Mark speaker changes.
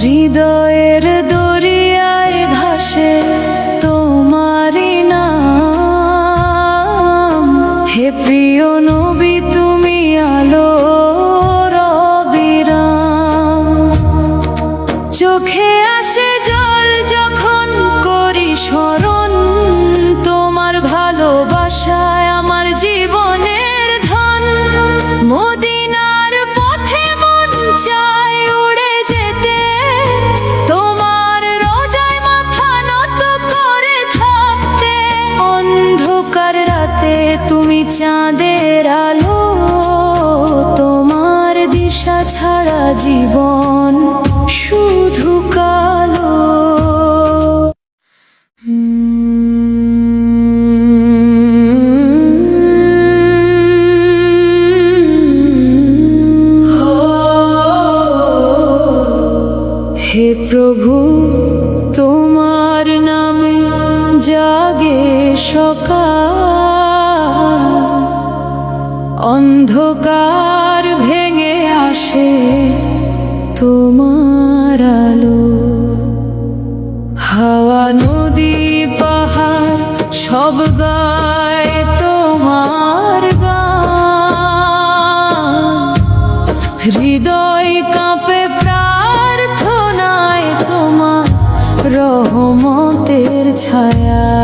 Speaker 1: হৃদয়ের দরিয়ায় ভাসে তোমারি নাম, হে প্রিয় নবী তুমি আলোর অবিরাম। চোখে আসে জল যখন করি স্মরণ, তোমার ভালোবাসায় আমার জীবনের ধন। মদিনার পথে মন চায় উড়ে যেতে, তোমার রোজায় মাথা নত করে থাকতে। অন্ধকার রাতে তুমি চাঁদের আলো, তোমার দিশা ছাড়া জীবন শুধু কালো। হে প্রভু তোমার নামে জাগে সকাল, অন্ধকার ভেঙে আসে তোমার আলো। হাওয়া নদী পাহাড় সব গায় তোমার গান, হৃদয় কাঁপে প্রার্থনায় তোমার রহমতের ছায়া।